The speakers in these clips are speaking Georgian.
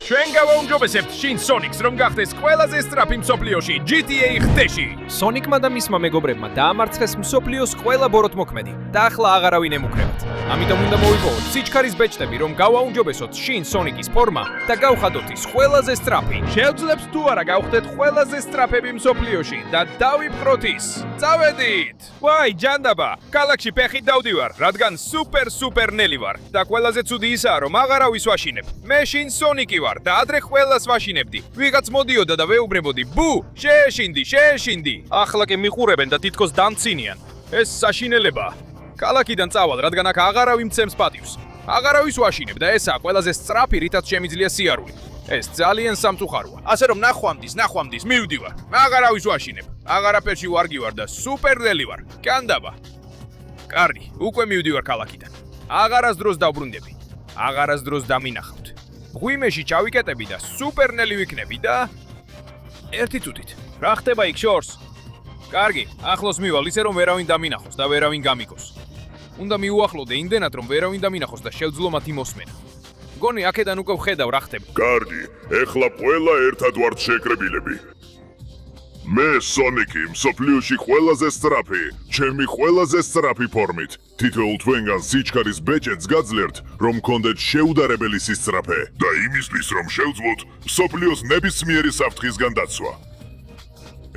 ჩვენ გავაუმჯობესებთ შინ Sonic-ს, რომ გახდეს ყველაზე სწრაფი მსოფლიოში GTA ხდეში. Sonic-მა და მისმა მეგობრებმა დაამარცხეს მსოფლიოს ყველა ბოროტმოქმედი და ახლა აღარავინ ემუქრებათ. ამიტომ უნდა მოვიპოვოთ სიჩქარის ბეჭდები, რომ გავაუმჯობესოთ შინ Sonic-ის ფორმა და გავხადოთ ის ყველაზე სწრაფი. Შეძლებს თუ არა გავხდეთ ყველაზე სწრაფები მსოფლიოში და დავიპყროთ ის. წავედით! ვაი, ჯანდაბა, ქალაქში ფეხით დავდივარ, რადგან სუპერ ნელი ვარ და ყველაზე ცუდი ისაა, რომ აღარავის ვაშინებ. მე შინ Sonic-ი ვარ და ადრე ყველას ვაშინებდი. ვიღაც მოდიოდა და ვეუბნებოდი: "ბუ, შეეშინდი." ახლა კი მიყურებენ და თითქოს დამცინიან. ეს საშინელებაა. ქალაქიდან წავალ, რადგან აქ აღარავი მცემს პატივს. აღარავის ვაშინებ და ესაა ყველაზე სწრაფი, რითაც შემიძლია სიარული. ეს ძალიან სამწუხაროა. ასე რომ ნახვამდის, მივდივარ. აღარავის ვაშინებ. აღარაფერში ვარგივარ და სუპერნელი ვარ. კანდაბა. კარგი, უკვე მივდივარ ქალაქიდან. აღარასდროს დავბრუნდები. აღარასდროს დამინახავთ. ღვიმეში ჩავიკეტები და სუპერნელი ვიქნები და ერთი წუთით. რა ხდება იქ შორს? კარგი, ახლოს მივალ ისე რომ ვერავინ დამინახოს და ვერავინ გამიგოს. უნდა მიუახლოვდე იმდენად რომ ვერავინ დამინახოს და შევძლო მათი მოსმენა. გონი აქედან უკვე ვხედავ რა ხდება. კარგი, ეხლა ყველა ერთად ვართ შეკრებილები. მე Sonic-ი მსოფლიოში ყველაზე სწრაფი, ჩემი ყველაზე სწრაფი ფორმით. თითოეულ თქვენგან სიჩქარის ბეჭედს გაძლიერთ, რომ გქონდეთ შეუდარებელი სისწრაფე და იმისთვის, რომ შევძლოთ მსოფლიოს ნებისმიერი საფრთხისგან დაცვა.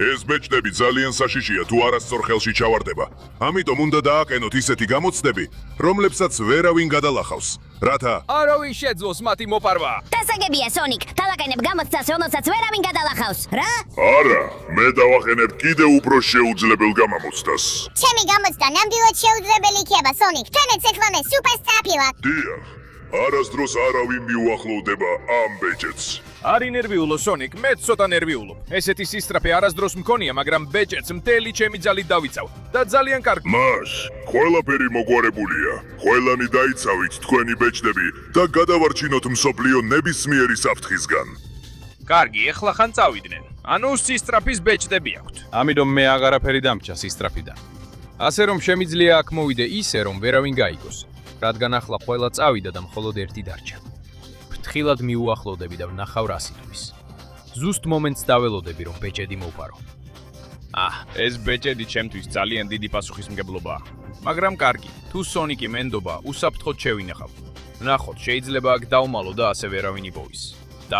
ეს ბეჭდები ძალიან საშიშია თუ არასწორ ხელში ჩავარდება. ამიტომ უნდა დააყენოთ ისეთი გამოცდები, რომლებსაც ვერავინ გადალახავს. რათა არავინ შეძლოს მათი მოპარვა. დასაგებია Sonic, დავაყენებ გამოცდას, რომელსაც ვერავინ გადალახავს. რა? არა, მე დავაყენებ კიდევ უფრო შეუძლებელ გამამოცდას. ჩემი გამოცდა ნამდვილად შეუძლებელი იქნება Sonic. თქვენაც ეხლა მე სუპერსტრაფი ვარ. დიახ, არასდროს არავინ მიუახლოვდება ამ ბეჭედს. არი ნერვიულო Sonic, მეც ცოტა ნერვიულობ. ესეთი სისწრაფე არასდროს მქონია, მაგრამ ბეჭედს მთელი ჩემი ძალით დავიცავ და ძალიან კარგი. მას, ყველაფერი მოგვარებულია. ყველანი დაიცავით თქვენი ბეჭდები და გადავარჩინოთ მსოფლიო ნებისმიერი საფრთხისგან. კარგი, ეხლა ხან წავიდნენ. ანუ სისწრაფის ბეჭდები აქვთ. ამიტომ მე აღარაფერი დამჭა სისწრაფიდან. ასე რომ შემიძლია აქ მოვიდე ისე, რომ ვერავინ გაიგოს, რადგან ახლა ყველა წავიდა და მხოლოდ ერთი დარჩა. ფრთხილად მიუახლოვდები და ვნახავ რა სიტყვის. ზუსტ მომენტს დაველოდები, რომ ბეჭედი მოვპარო. ეს ბეჭედი ჩემთვის ძალიან დიდი პასუხისმგებლობაა. მაგრამ კარგი, თუ Sonic-ი მენდობა, უსაფრთხოდ შევინახავ. ვნახოთ, შეიძლება აქ დავმალო და ასე ვერავინ იპოვის. და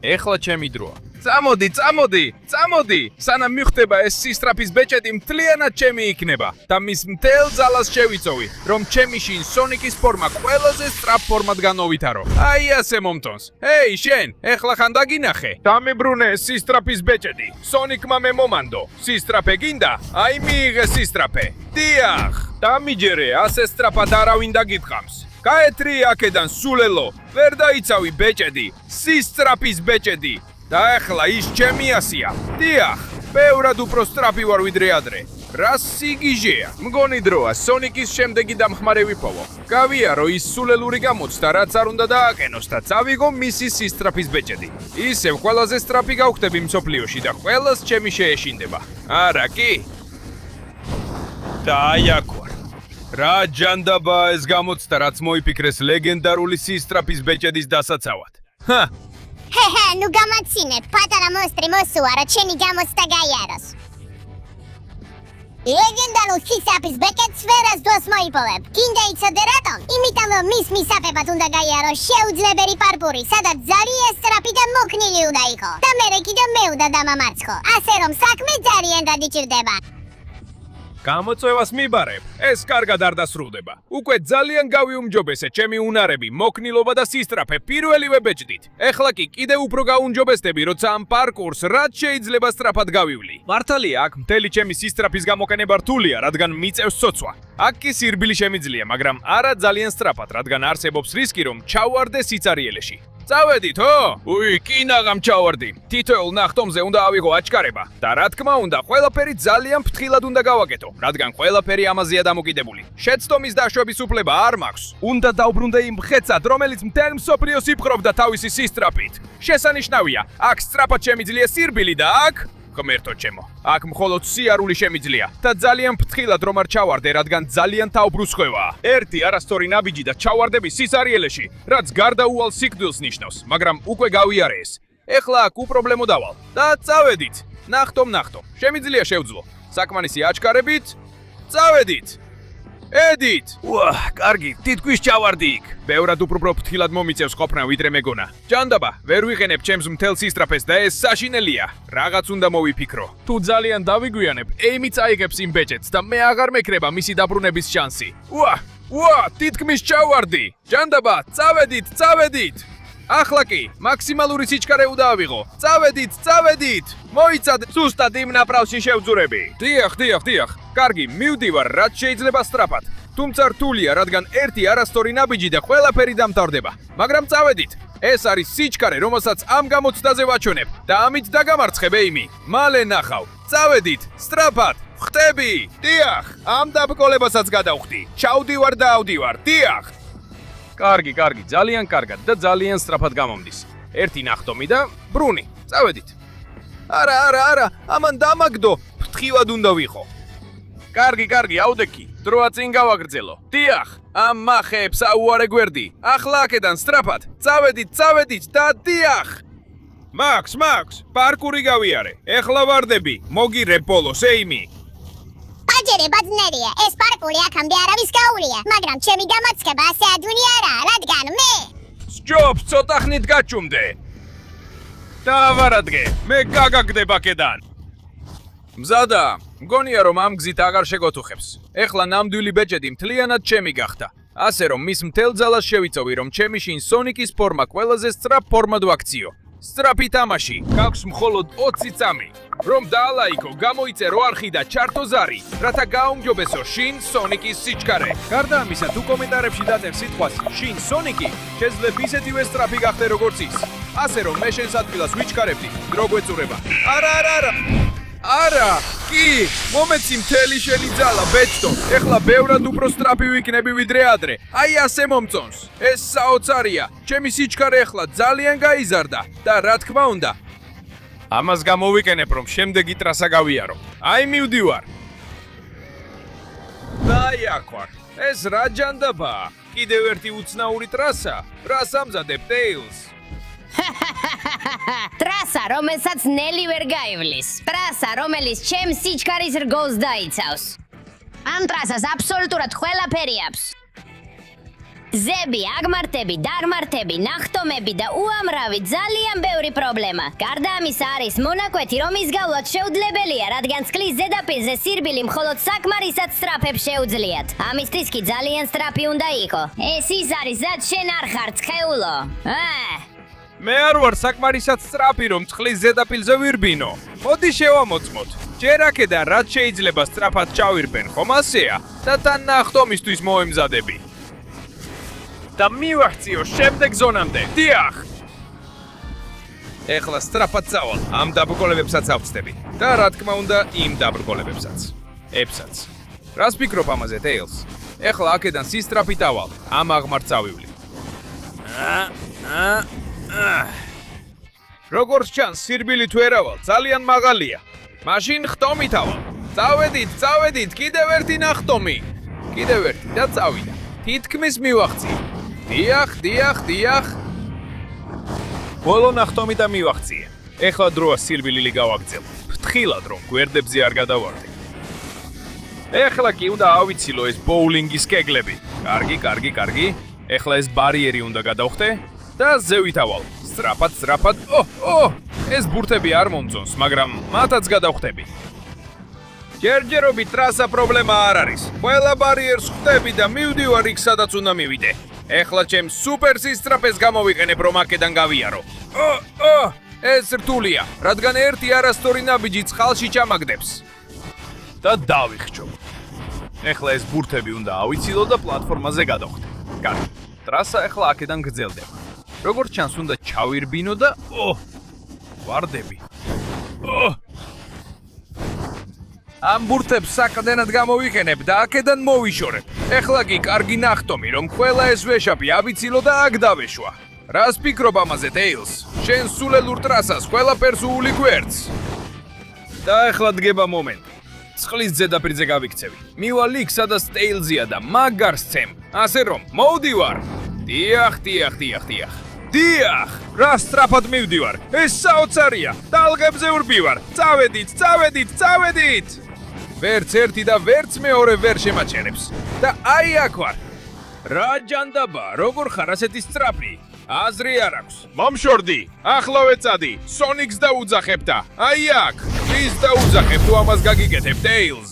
ეხლა ჩემი დროა. წამოდი! სანამ მივხვდება ეს სისწრაფის ბეჭედი მთლიანად ჩემი იქნება და მის მთელ ძალას შევიწოვი, რომ ჩემი შინ Sonic-ის ფორმა ყველაზე სწრაფ ფორმად განოვითარო. აი ასე მომტონს. ჰეი, შენ, ეხლა ხან დაგინახე? დამიბრუნე ეს სისწრაფის ბეჭედი. Sonic-მა მე მომანდო. სისწრაფე გინდა? აი მიიღე სისწრაფე. დიახ, დამიჯერე, ასე სწრაფად არავინ დაგიტყამს. გაეთრი აქედან სულელო. ვერ დაიცავი ბეჭედი, სისწრაფის ბეჭედი. და ახლა ის ჩემი ასია. დიახ, ბევრად უფრო სწრაფი ვარ ვიდრე ადრე. რა სიგიჟეა. მგონი დროა Sonic-ის შემდეგი დამხმარე ვიპოვო. გავიარო ის სულელური გამოცდა, რაც არ უნდა დააყენოს და წავიღო მისი სისწრაფის ბეჭედი. ისევ ყველაზე სწრაფი გავხდები მსოფლიოში და ყველას ჩემი შეეშინდება. არა კი? და აი აქ ვარ. რა ჯანდაბა ეს გამოცდა, რაც მოიფიქრეს ლეგენდარული სისწრაფის ბეჭედის დასაცავად. ნუ გამაცინებ, პატარა მონსტრი მოსულა, რა ჩემი გამოცდა გაიაროს. ლეგენდარულ სისწრაფის ბეჭედს ვერასდროს მოიპოვებ. გინდა იცოდე რატომ? იმიტომ რომ მის მისაფებად უნდა გაიაროს შეუძლებელი პარკური, სადაც ძალიან სწრაფი და მოქნილი უნდა იყო. და მერე კიდევ მე უნდა დამამარცხო. ასე რომ საქმე ძალიან დადიჭირდება. გამოწვევას მიბარებ. ეს კარგად არ დასრულდება. უკვე ძალიან გავიუმჯობესე ჩემი უნარები, მოქნილობა და სისწრაფე პირველივე ბეჭდით. ეხლა კი კიდევ უფრო გაუნჯობესდები, როცა ამ პარკურს რაც შეიძლება სწრაფად გავივლი. მართალია, აქ მთელი ჩემი სისწრაფის გამოყენება რთულია, რადგან მიწევს ცოცვა. აქ კი სირბილი შემიძლია, მაგრამ არა ძალიან სწრაფად, რადგან არსებობს რისკი, რომ ჩავარდე სიცარიელეში. წავედით, ო? კინაღამ ჩავარდი. თითოეულ ნახტომზე უნდა ავიღო აჩქარება და რა თქმა უნდა, ყველაფერი ძალიან ფრთხილად უნდა გავაკეთო, რადგან ყველაფერი ამაზეა დამოკიდებული. შეცდომის დაშვების უფლება არ მაქვს. უნდა დავბრუნდე იმ მხეცად, რომელიც მთელ მსოფლიოს იპყრობდა თავისი სისწრაფით. შესანიშნავია, აქ სწრაფად შემიძლია სირბილი და აქ ღმერთო ჩემო, აქ მხოლოდ სიარული შემიძლია და ძალიან ფრთხილად რომ არ ჩავარდე, რადგან ძალიან თავბრუსხვევაა. ერთი არასწორი ნაბიჯი და ჩავარდები სისარიელეში, რაც გარდაუვალ სიკვდილს ნიშნავს, მაგრამ უკვე გავიარე ეს. ეხლა აქ უპრობლემო დავალ და წავედით. ნახტომ, შემიძლია შევძლო. საკმარისი აჩქარებით, წავედით. ედით! კარგი, თითქმის ჩავარდი იქ. ბევრად უფრო ფრთხილად მომიწევს ყოფნა ვიდრე მეგონა. ჯანდაბა, ვერ ვიყენებ ჩემს მთელ სისტრაფეს და ეს საშინელია. რაღაც უნდა მოვიფიქრო. თუ ძალიან დავიგვიანებ, ეიმი წაიღებს იმ ბეჭედს და მე აღარ მექნება მისი დაბრუნების შანსი. თითქმის ჩავარდი. ჯანდაბა, წავედით. ახლა კი, მაქსიმალური სიჩქარე უნდა ავიღო. წავედით. მოიცად, ზუსტად იმ ნაპრალში შევძურები. დიახ. კარგი, მივდივარ, რაც შეიძლება სწრაფად. თუმცა რთულია, რადგან ერთი არასწორი ნაბიჯი და ყველაფერი დამთავრდება. მაგრამ წავედით. ეს არის სიჩქარე, რომელსაც ამ გამოცდაზე ვაჩვენებ და ამით დაგამარცხებ ეიმი. მალე ნახავ. წავედით, სწრაფად. ხტები. დიახ, ამ დაბრკოლებასაც გადავხდი. ჩავდივარ და ავდივარ. დიახ. კარგი, ძალიან კარგად და ძალიან სწრაფად გამომდის. ერთი ნახტომი და ბრუნი. წავედით. არა, ამან დამაგდო. ფრთხილად უნდა ვიყო. კარგი, აუდექი. დროა წინ გავაგრძელო. დიახ, ამ მახეებს აუარე გვერდი. ახლა აქედან სწრაფად. წავედით და დიახ. მაქს, პარკური გავიარე. ეხლა ვარდები. მოგირებ ბოლოს, ეიმი. აჯერება ძნელია, ეს პარკური აქამდე არავის გაუვლია, მაგრამ ჩემი გამარცხება ასე ადვილი არაა, რადგან მე სჯობს, ცოტა ხნით გაჩუმდე. დავარადგე, მე გაგაგდებ აქედან. მზადა, მგონია რომ ამ გზით აღარ შეგოთუხებს. ეხლა ნამდვილი ბეჭედი მთლიანად ჩემი გახდა. ასე რომ მის მთელ ძალას შევიწოვი, რომ ჩემი შინ სონიკის ფორმა ყველაზე სწრაფ ფორმად ვაქციო. სწრაფი თამაში, გაქვს მხოლოდ 20 წამი. რომ დაალაიქო, გამოიწერო არხი და ჩართო ზარი, რათა გააუმჯობესო შინ სონიკის სიჩქარე. გარდა ამისა, თუ კომენტარებში დაწერ სიტყვას შინ სონიკი, შეძლებ ისეთივე სწრაფი გახდე როგორც ის. ასე რომ მე შენს ადგილას ვიჩქარებდი, დრო გვეწურება. არა, კი, მომეცი მთელი შენი ძალა, ბეჭდო. ეხლა ბევრად უფრო სწრაფი ვიქნები ვიდრე ადრე. აი ასე მომწონს. ეს საოცარია. ჩემი სიჩქარე ეხლა ძალიან გაიზარდა და რა თქმა უნდა, ამას გამოვიყენებ, რომ შემდეგი ტრასა გავიარო. აი მივდივარ. დაი აქ ვარ. ეს რა ჯანდაბაა? კიდევ ერთი უცნაური ტრასა? რას ამზადებ, ტეილს? ტრასა, რომელსაც ნელი ვერ გაივლის. ტრასა, რომელიც ჩემს სიჩქარის რგოლს დაიცავს. ამ ტრასას აბსოლუტურად ყველაფერი აქვს. ზები, აგმართები, დაღმართები, ნახტომები და უამრავი ძალიან ბევრი პრობლემა. გარდა ამისა არის მონაკვეთი, რომის გავლაც შეუძლებელია, რადგან წყლის ზედაპირზე სირბილი მხოლოდ საკმარისად სწრაფებს შეუძლიათ. ამისთვის კი ძალიან სწრაფი უნდა იყო. ეს ის არის, რაც შენ არ ხარ, ცხეულო. მე არ ვარ საკმარისად სწრაფი, რომ წყლის ზედაპირზე ვირბინო. მოდი შევამოწმოთ. ჯერ აქედან რაც შეიძლება სწრაფად ჩავირბენ, ხომ ასეა? და თან ნახტომისთვის მოემზადები. და მივახციო შემდეგ ზონამდე. დიახ. ეხლა სწრაფად წავალ. ამ დაბრკოლებებსაც ავწდები. და რა თქმა უნდა, იმ დაბრკოლებებსაც. ეფსაც. რას ფიქრობ ამაზე, ტეილს? ეხლა აქედან სისტრაფით ავალ. ამ აღმართ წავივლი. როგორც ჩანს, სირბილი თუ ერავალ, ძალიან მაღალია. მაშინ ხტომით ავალ. წავედით, კიდევ ერთი ნახტომი. კიდევ ერთი და წავიდა. თითქმის მივახციე. დიახ. ბოლო ნახტომი და მივახციე. ეხლა დროა სირბილილი გავაგრძელო. ფრთხილად რომ გვერდებზე არ გადავარდე. ეხლა კი უნდა ავიცილო ეს ბოულინგის კეგლები. კარგი. ეხლა ეს ბარიერი უნდა გადავხდე და ზევით ავალ. სწრაფად. ეს ბურთები არ მომწონს, მაგრამ მათაც გადავხდები. ჯერჯერობით ტრასა პრობლემა არ არის. ყველა ბარიერს ხვდები და მივდივარ იქ, სადაც უნდა მივიდე. ეხლა ჩემს სუპერ სისტრაფეს გამოვიყენებ, რომ აქედან გავიარო. ეს რთულია, რადგან ერთი არასწორი ნაბიჯი წყალში ჩამაგდებს. და დავიხჩო. ეხლა ეს ბურთები უნდა ავიცილო და პლატფორმაზე გადავხდე. კარგი. ტრასა ეხლა აქედან გრძელდება. როგორც ჩანს, უნდა ჩავირბინო და ვარდები. ამ ბურთებს საყრდენად გამოვიყენებ და აქედან მოვიშორებ. ეხლა კი კარგი ნახტომი, რომ ყველა ეს ვეშაპი ავიცილო და აქ დავეშვა. რას ფიქრობ ამაზე, ტეილს? შენ სულელურ ტრასას ყველაფერს უული გვერდს. და ეხლა დგება მომენტი. წყლის ზედაპირზე გავიქცევი. მივალ იქ, სადაც ტეილზია და მაგარს ცემ. ასე რომ, მოვდივარ. დიახ. დიახ! რა სწრაფად მივდივარ. ეს საოცარია. ტალღებზე ვრბივარ. წავედით! ვერც ერთი და ვერც მეორე ვერ შემაჩერებს. და აი აქ ვარ. რა ჯანდაბა, როგორ ხარ ასეთი სწრაფი? აზრი არ აქვს. მომშორდი, ახლავე წადი, სონიკს დაუძახებ და აი აქ, ის დაუძახებ თუ ამას გაგიკეთებ, ტეილზ.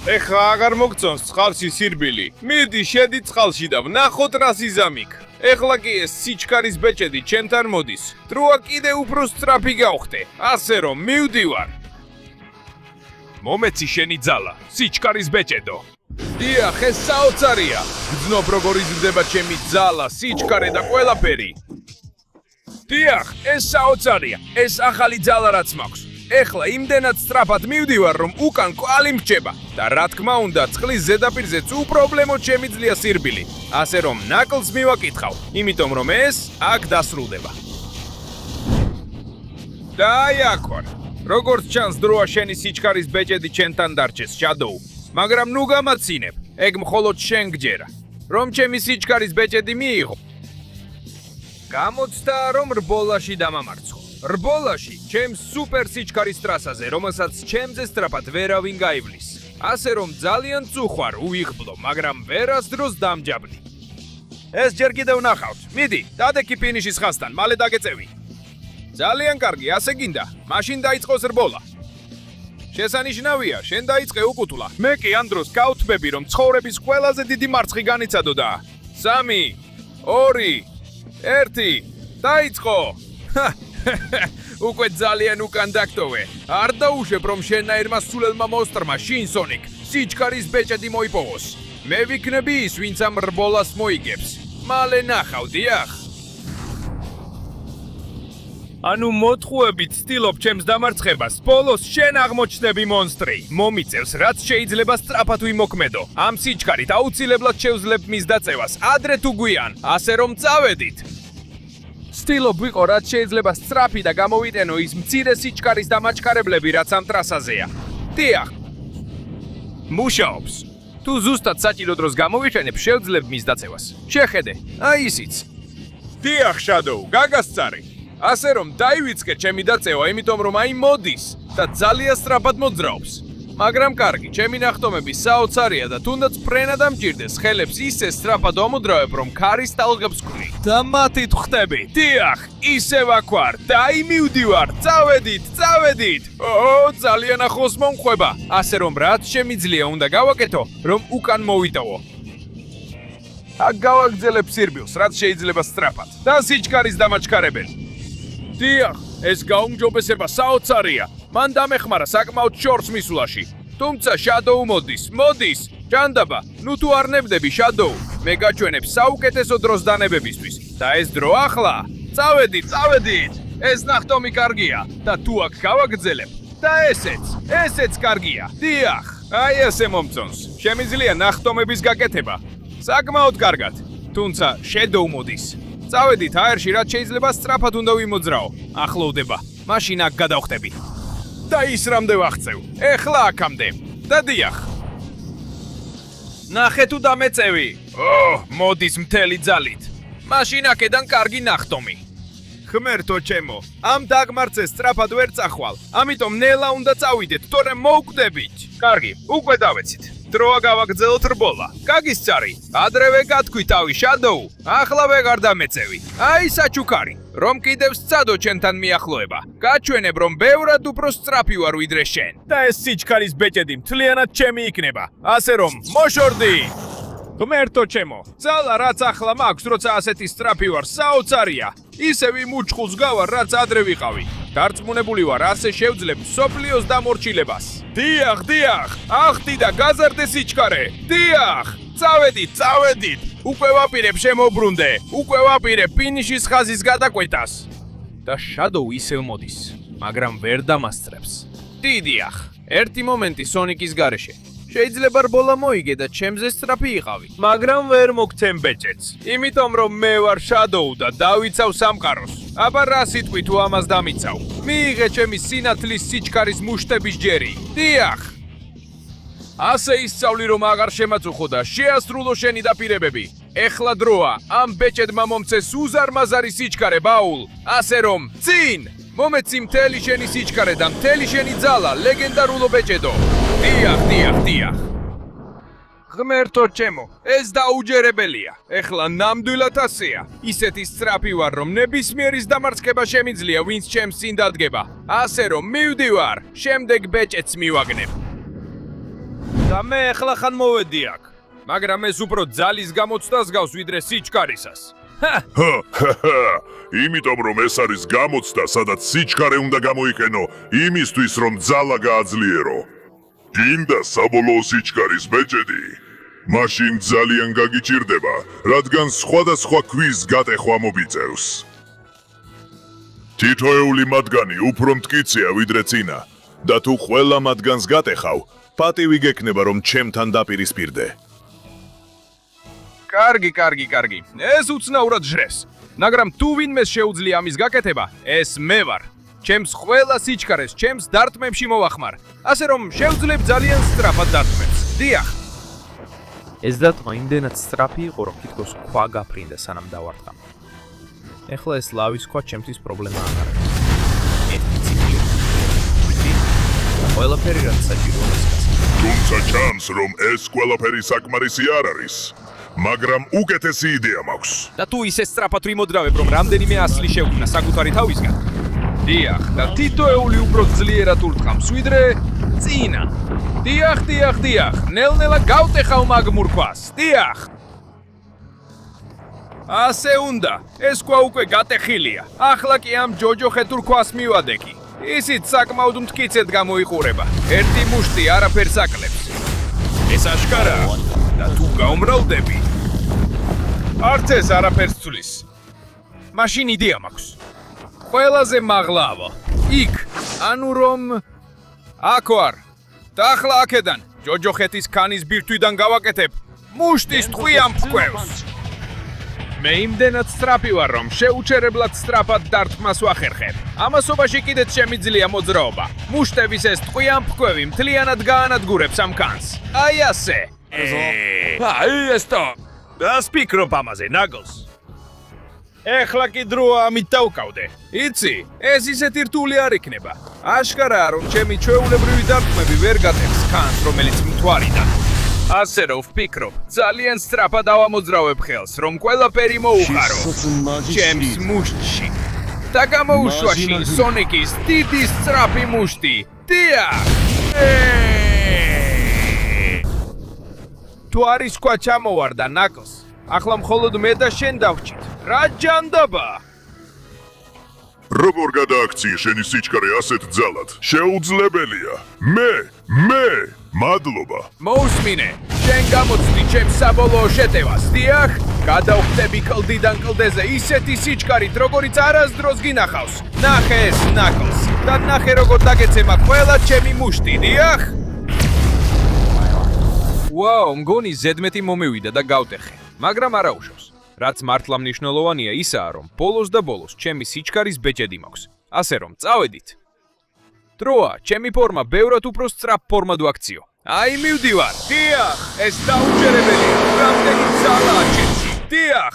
ეხლა აღარ მოგწონს წყალში სირბილი. მიდი, შედი წყალში და ვნახოთ რა სიზამიქ. ეხლა კი ეს სიჩქარის ბეჭედი ჩემთან მოდის. დროა კიდე უფრო სწრაფი გავხდე. ასე რომ მივდივარ. მომეცი შენი ძალა, სიჩქარის ბეჭედო. დიახ, ეს საოცარია. გძნობ როგორ იზრდება ჩემი ძალა, სიჩქარე და ყველაფერი. დიახ, ეს საოცარია. ეს ახალი ძალა რაც მაქვს. ეხლა იმდენად სწრაფად მივდივარ, რომ უკან კვალი მრჩება და რა თქმა უნდა, წყლის ზედაპირზეც უპრობლემოდ შემიძლია სირბილი. ასე რომ, ნაკლს მივაკითხავ, იმიტომ რომ ეს აქ დასრულდება. და აი აქ ვარ. როგორც ჩანს, დროა შენი სიჩქარის ბეჭედი ჩემთან დარჩეს, შადოუ. მაგრამ ნუ გამაცინებ, ეგ მხოლოდ შენ გჯერა. რომ ჩემი სიჩქარის ბეჭედი მიიღო. გამოცდა, რომ რბოლაში დამამარცხო. რბოლაში, ჩემს სუპერ სიჩქარის ტრასაზე, რომელსაც ჩემზე სწრაფად ვერავინ გაივლის. ასე რომ ძალიან წუხვარ, უიღბლო, მაგრამ ვერასდროს დამჯაბნი. ეს ჯერ კიდევ ნახავთ. მიდი, დადექი ფინიშის ხაზთან, მალე დაგეწევი. ძალიან კარგი, ასე გინდა. მაშინ დაიწყოს რბოლა. შესანიშნავია, შენ დაიწყე უკუთვლა. მე კი ამ დროს გავთმები, რომ ცხოვრების ყველაზე დიდი მარცხი განიცადო და 3, 2, 1, დაიწყო. უკვე ძალიან უკან დაგტოვე. არ დაუშვებ, რომ შენაირმა სულელმა მონსტრმა შინ სონიკ სიჩქარის ბეჭედი მოიპოვოს. მე ვიქნები ის, ვინც ამ რბოლას მოიგებს. მალე ნახავ, დიახ. ანუ მოთხოვებით ცდილობ ჩემს დამარცხებას, ბოლოს შენ აღმოჩნდები მონსტრი. მომიწევს, რაც შეიძლება სწრაფად ვიმოქმედო. ამ სიჩქარით აუცილებლად შევძლებ მის დაწევას, ადრე თუ გვიან, ასე რომ წავედით. ცდილობ ვიყო, რაც შეიძლება სწრაფი და გამოვიტენო ის მცირე სიჩქარის დამაჩქარებლები, რაც ამ ტრასაზეა. დიახ. მუშაობს. თუ ზუსტად საჭირო დროს გამოვიჩენებ, შევძლებ მის დაწევას. შეხედე, აი ისიც. დიახ, შადოუ, გაგასწარი. ასე რომ დაივიწყე ჩემი დაწევა, იმიტომ რომ აი მოდის და ძალიან სწრაფად მოძრაობს. მაგრამ კარგი, ჩემი ნახტომები საოცარია და თუნდაც ფრენა დამჭირდეს, ხელებს ისე სწრაფად ამოდრავებ, რომ ქარის ტალღებს ვკვნი. და მათით ვხდები. დიახ, ისევ აქ ვარ და აი მივდივარ. წავედით. ძალიან ახლოს მომხვება. ასე რომ რაც შემიძლია უნდა გავაკეთო, რომ უკან მოვიტოვო. აქ გავაგრძელებ სირბილს, რაც შეიძლება სწრაფად და სიჩქარის დამაჩქარებელი. დიახ, ეს გაუმჯობესება საოცარია. მან დამეხმარა საკმაოდ შორს მისვლაში. თუმცა შადოუ მოდის. ჯანდაბა, ნუ თუ არ ნებდები შადოუ, მე გაჩვენებ საუკეთესო დროს დანებებისთვის. და ეს დრო ახლა. წავედით. ეს ნახტომი კარგია და თუ აქ გავაგრძელებ და ესეც კარგია. დიახ, აი ესე მომწონს. შემიძლია ნახტომების გაკეთება. საკმაოდ კარგად. თუმცა შედოუ მოდის. წავედით აერში, რაც შეიძლება სწრაფად უნდა ვიმოძრაო. ახლოვდება. მაშინ აქ გადავხტები. და ის რამდე ვახცევ. ეხლა აქამდე. და დიახ. ნახე თუ დამეწევი. მოდის მთელი ძალით. მაშინ აქედან კარგი ნახტომი. ხმერთო ჩემო, ამ დაგმარცეს სწრაფად ვერ წახვალ. ამიტომ ნელა უნდა წავიდეთ, თორემ მოვკვდებით. კარგი, უკვე დავეცით. დროა გავაგრძელოთ რბოლა. გაგისწარი, ადრევე გათქვი თავი შადოუ, ახლა ვეღარ დამეწევი. აი საჩუქარი, რომ კიდევ სცადო ჩემთან მიახლოება. გაჩვენებ, რომ ბევრად უფრო სწრაფი ვარ ვიდრე შენ. და ეს სიჩქარის ბეჭედი მთლიანად ჩემი იქნება. ასე რომ, მოშორდი! ღმერთო ჩემო, ძალა რაც ახლა მაქვს, როცა ასეთი სწრაფი ვარ, საოცარია. ისევ იმ უჩხულს გავარ, რაც ადრე ვიყავი. დარწმუნებული ვარ, ასე შევძლებ მსოფლიოს დამორჩილებას. დიახ, ახტი და გაზარდე სიჩქარე. დიახ, წავედით. უკვე ვაპირებ შემოbrunde. უკვე ვაპირებ ფინიშის ხაზის გადაკვეთას. და შადოუ ისევ მოდის, მაგრამ ვერ დამასწრებს. დიახ, ერთი მომენტი სონიკის გარეშე. შეიძლება რბოლა მოიგე და ჩემზე სწრაფი იყავი, მაგრამ ვერ მოგცემ ბეჭედს. იმიტომ რომ მე ვარ შადოუ და დავიცავ სამყაროს. აბა რა სიტყვი თუ ამას დამიცავ? მიიღე ჩემი სინათლის სიჩქარის მუშტების ჯერი. დიახ. ასე ისწავლი რომ აღარ შემაწუხო და შეასრულო შენი დაპირებები. ეხლა დროა ამ ბეჭედმა მომცეს უზარმაზარი სიჩქარე ბაულ. ასე რომ წინ მომეცი მთელი შენი სიჩქარე და მთელი შენი ძალა ლეგენდარულო ბეჭედო. დიახ. ღმერთო ჩემო, ეს დაუჯერებელია. ეხლა ნამდვილად ასეა. ისეთი სწრაფი ვარ, რომ ნებისმიერის დამარცხება შემიძლია, ვინც ჩემს წინ დადგება. ასე რომ მივდივარ, შემდეგ ბეჭედს მივაგნებ. და მე ეხლა ხან მოვედი აქ. მაგრამ ეს უფრო ძალის გამოცდას გავს, ვიდრე სიჩქარისას. იმიტომ რომ ეს არის გამოცდა, სადაც სიჩქარე უნდა გამოიყენო იმისთვის, რომ ძალა გააძლიერო. გინდა საბოლოო სიჩქარის ბეჭედი? მაშინ ძალიან გაგიჭირდება, რადგან სხვადასხვა ქვის გატეხვა მოგიწევს. თითოეული მათგანი უფრო მტკიცეა ვიდრე წინა და თუ ყველა მათგანს გატეხავ, პატივი გექნება რომ ჩემთან დაპირისპირდე. კარგი. ეს უცნაურად ჟრეს. მაგრამ თუ ვინმეს შეუძლია ამის გაკეთება, ეს მე ვარ. ჩემს ყველა სიჩქარეს ჩემს დარტყმებში მოვახმარ. ასე რომ შევძლებ ძალიან სწრაფად დარტყმებს. დიახ. ეს დარტყმა იმდენად სწრაფი იყო, რომ თითქოს ქვა გაფრინდა სანამ დავარტყამ. ეხლა ეს ლავის ქვა ჩემთვის პრობლემა არ არის. ერთი ციკლი. ყველაფერი რაც საჭიროა ეს გასა. თუმცა ჩანს რომ ეს ყველაფერი საკმარისი არ არის. მაგრამ უკეთესი იდეა მაქვს. და თუ ისე სწრაფად ვიმოდრავებ, რომ რამდენიმე ასლი შევქმნა საკუთარი თავისგან. დიახ, და თითოეული უფრო ძლიერად ურტყამს, ვიდრე წინა. დიახ. ნელ-ნელა გავტეხავ მაგმურ ქვას. დიახ. ასე უნდა. ეს ქვა უკვე გატეხილია. ახლა კი ამ ჯოჯოხეთურ ქვას მივადეკი. ისიც საკმაოდ მტკიცედ გამოიყურება. ერთი მუშტი არაფერს აკლებს. ეს აშკარაა. და თუ გაუმრავლდები, არც ეს არაფერს ცulis. მაშინ იდეა მაქვს. ყველაზე მაღლავა. იქ, ანუ რომ აქ ვარ. და ახლა აქედან ჯოჯოხეთის ქანის ბირთვიდან გავაკეთებ მუშტის ტყვი ამ ფქვევს. მე იმდენად სწრაფი ვარ, რომ შეუჩერებლად სწრაფად დარტყმას ვახერხებ. ამასობაში კიდეც შემიძლია მოძრაობა. მუშტების ეს ტყვი ამ ფქვევი მთლიანად გაანადგურებს ამ ქანს. აი ასე. ესტო. და სპიკროპ ამაზე, ნაგლს. ეხლა კი დროა ამით დავკავდე. იცი, ეს ისეთი რთული არ იქნება. აშკარაა, რომ ჩემი ჩვეულებრივი დარტყმები ვერ გატეხს ქანს, რომელიც მთვარიდან. ასე რომ ვფიქრობ, ძალიან სწრაფად ავამოძრავებ ხელს, რომ ყველაფერი მოუხარო. ჩემს მუშტში. და გამოუშვა შინ სონიკის დიდი სწრაფი მუშტი. დიახ! თუ არის თქვა ჩამოვარდა ნაკლს, ახლა მხოლოდ მე და შენ დავჭით. რა ჯანდაბა! როგორ გადააქციე შენი სიჩქარე ასეთ ძალად? შეუძლებელია. მე, მადლობა. მოусმინე, შენ გამოცდი ჩემს საბოლოო შეტევას, დიახ? გადავხდები კლდიდან კლდეზე ისეთი სიჩქარით, როგორიც არასდროს გინახავს. ნახე ეს ნაკლს და ნახე როგორ დაგეცემა ყველა ჩემი მუშტი, დიახ? ვაუ, მგონი ზედმეტი მომივიდა და გავტეხე, მაგრამ არა უშავს. რაც მართლა მნიშვნელოვანია ისაა, რომ ბოლოს და ბოლოს ჩემი სიჩქარის ბეჭედი მაქვს. ასე რომ, წავედით. დროა, ჩემი ფორმა ბევრად უფრო სწრაფ ფორმად ვაქციო. აი მივდივარ. დიახ, ეს დაუჯერებელია. რამდენი ძალაა ჩემში. დიახ.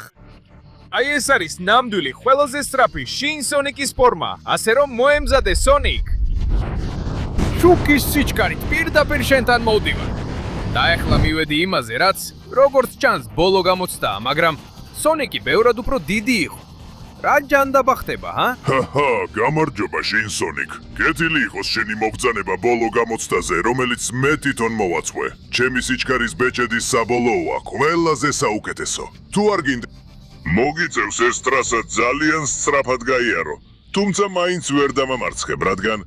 აი ეს არის ნამდვილი ყველაზე სწრაფი შინ სონიკის ფორმა. ასე რომ, მოემზადე სონიკ. შუქის სიჩქარით პირდაპირ შენთან მოვდივარ. და ეხლა მივედი იმაზე, რაც როგორც ჩანს ბოლო გამოცდაა, მაგრამ სონიკი ბევრად უფრო დიდი იყო. რა ჯანდაბა ხდება, გამარჯობა შინ სონიკ. კეთილი იყოს შენი მობრძანება ბოლო გამოცდაზე, რომელიც მე თვითონ მოვაწვე. ჩემი სიჩქარის ბეჭედის საბოლოოა, ყველაზე საუკეთესო. თუ არ გინდა, მოგიწევს ეს ტრასა ძალიან სწრაფად გაიარო. თუმცა მაინც ვერ დამამარცხებ, რადგან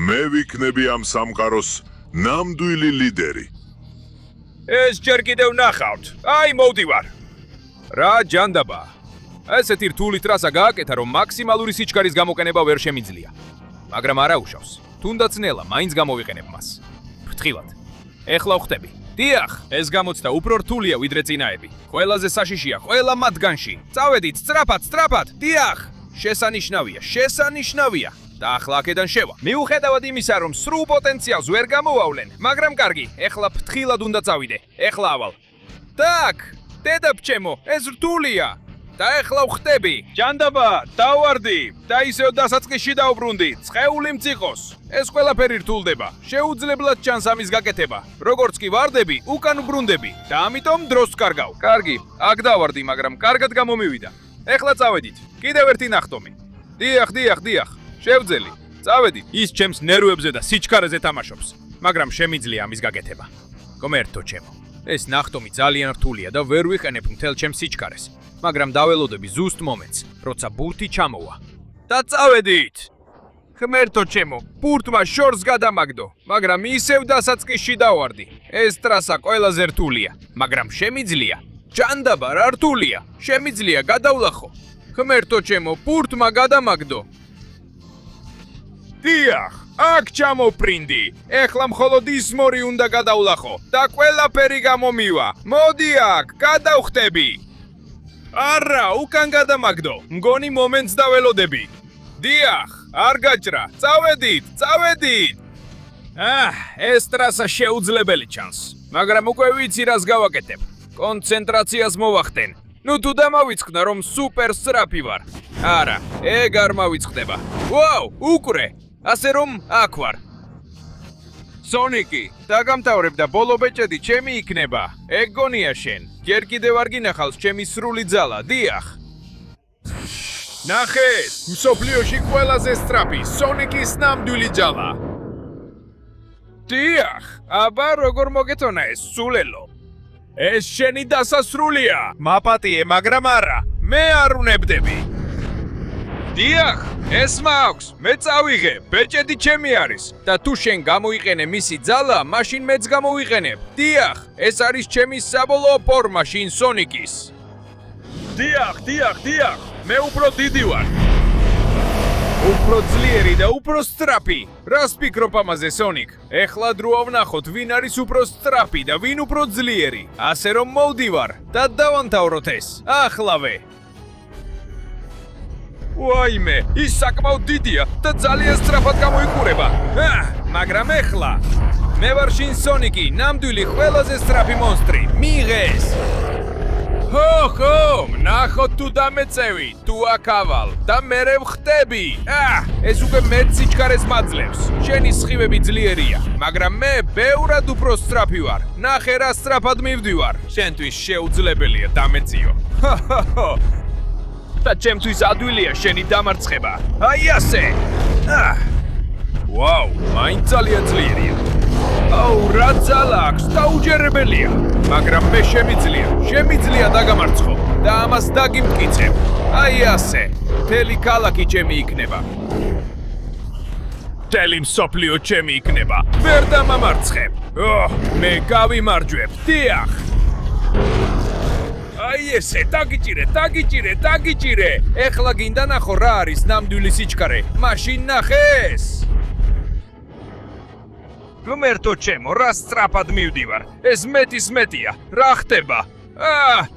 მე ვიქნები ამ სამყაროს ნამდვილი ლიდერი. ეს ჯერ კიდევ ნახავთ. აი მოვდივარ. რა ჯანდაბა. ესეთი რთული ტრასა გააკეთა, რომ მაქსიმალური სიჩქარის გამოყენება ვერ შემიძლია. მაგრამ არა უშავს. თუნდაც ნელა მაინც გამოვიყენებ მას. ფრთხილად. ეხლა ვხდები. დიახ, ეს გამოცდა უფრო რთულია ვიდრე წინაები. ყველაზე საშიშია ყველა მათგანში. წავედით სწრაფად. დიახ. შესანიშნავია. და ახლა აქედან შევა. მიუხედავად იმისა, რომ სრულ პოტენციალს ვერ გამოვავლენ, მაგრამ კარგი, ეხლა ფრთხილად უნდა წავიდე. ეხლა ავალ. დაკ, დედაფჩემო, ეს რთულია. და ეხლა ვხტები. ჯანდაბა, დავარდი და ისევ დასაწყისში დავბრუნდი. ცხეული მწიყოს. ეს ყველაფერი რთულდება. შეუძლებლად ჩანს ამის გაკეთება. როგორც კი ვარდები, უკან ვბრუნდები და ამიტომ დროს ვკარგავ. კარგი, აქ დავარდი, მაგრამ კარგად გამომივიდა. ეხლა წავედით. კიდევ ერთი ნახტომი. დიახ. შევძელი. წავედით. ის ჩემს ნერვებზე და სიჩქარეზე თამაშობს, მაგრამ შემიძლია ამის გაკეთება. გომერთო ჩემო. ეს ნახტომი ძალიან რთულია და ვერ ვიყენებ მთელ ჩემს სიჩქარეს. მაგრამ დაველოდები ზუსტ მომენტს, როცა ბურთი ჩამოვა. და წავედით. ღმერთო ჩემო, ბურთმა შორს გადამაგდო, მაგრამ ისევ დასაწყისში დავარდი. ეს ტრასა ყველაზე რთულია, მაგრამ შემიძლია. ჯანდაბა რა რთულია, შემიძლია გადავლახო. ღმერთო ჩემო, ბურთმა გადამაგდო. დიახ, აქ ჩამოფრინდი. ეხლა მხოლოდ ის მორი უნდა გადავლახო და ყველაფერი გამომივა. მოდი აქ, გადავხტები. არა, უკან გადამაგდო. მგონი მომენტს დაველოდები. დიახ, არ გაჭრა. წავედით. ეს ტრასა შეუძლებელი ჩანს, მაგრამ უკვე ვიცი რას გავაკეთებ. კონცენტრაციას მოვახტენ. ნუ თუ დამავიწყდა რომ სუპერ სწრაფი ვარ. არა, ეგ არ მავიწყდება. ვაუ, უკრე. ასე რომ აქ ვარ. სონიკი, დაგამთავრებ და ბოლო ბეჭედი ჩემი იქნება. ეგ გონია შენ. ჯერ კიდევ არ გინახავს ჩემი სრული ძალა, დიახ. ნახეთ, მსოფლიოში ყველაზე სწრაფი სონიკის ნამდვილი ძალა. დიახ, აბა როგორ მოგეთონა ეს სულელო? ეს შენი დასასრულია. მაპატიე, მაგრამ არა. მე არ უნებდები. დიახ, ეს მაქვს. მე წავიღე, ბეჭედი ჩემი არის. და თუ შენ გამოიყენე მისი ძალა, მაშინ მეც გამოვიყენებ. დიახ, ეს არის ჩემი საბოლოო ფორმა შინ სონიკის. დიახ. მე უფრო დიდი ვარ. უფრო ძლიერი და უფრო სწრაფი. რას ფიქრობ ამაზე, სონიკ? ეხლა დროა ვნახოთ, ვინ არის უფრო სწრაფი და ვინ უფრო ძლიერი. ასე რომ მოვდივარ და დავამთავროთ ეს. ახლავე. ვაიმე, ის საკმაოდ დიდია და ძალიან სწრაფად გამოიყურება. მაგრამ ეხლა მე ვარ შინ სონიკი, ნამდვილი ყველაზე სწრაფი მონსტრი. მიიღეს. ხო, ნახოთ თუ დამეწევი, თუ აქავალ და მერე ვხტები. ეს უკვე მეტ სიჩქარეს მაძლევს. შენი სხივები ძლიერია, მაგრამ მე ბევრად უფრო სწრაფი ვარ. ნახე რა სწრაფად მივდივარ. შენთვის შეუძლებელია დამეწიო. და ჩემთვის ადვილია შენი დამარცხება. აი ასე. ვაუ, მაინც ძალიან ძლიერია. აუ, რა ძალა აქვს, დაუჯერებელია. მაგრამ მე შემიძლია დაგამარცხო და ამას დაგიმტკიცებ. აი ასე. მთელი ქალაქი ჩემი იქნება. მთელი მსოფლიო ჩემი იქნება. ვერ დამამარცხებ. მე გავიმარჯვებ. დიახ. აი ესე, დაგიჭირე. ეხლა გინდა ნახო რა არის ნამდვილი სიჩქარე. მაშინ ნახეს. ღმერთო ჩემო, რა სწრაფად მივდივარ. ეს მეტია. რა ხდება?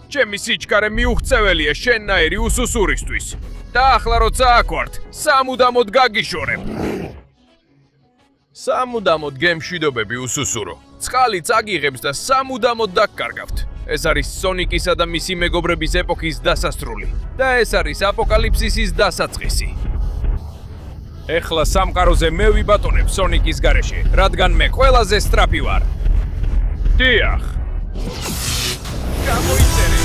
ჩემი სიჩქარე მიუღწეველია შენნაირი უსუსურისთვის. და ახლა როცა აქ ვართ, სამუდამოდ გაგიშორებ. სამუდამოდ გემშვიდობები უსუსურო. წყალი წაგიღებს და სამუდამოდ დაგკარგავთ. ეს არის სონიკისა და მისი მეგობრების ეპოქის დასასრული და ეს არის აპოკალიფსისის დასაწყისი. ეხლა სამყაროზე მე ვიბატონებ სონიკის გარეშე, რადგან მე ყველაზე სწრაფი ვარ. დიახ. გამოიწერე.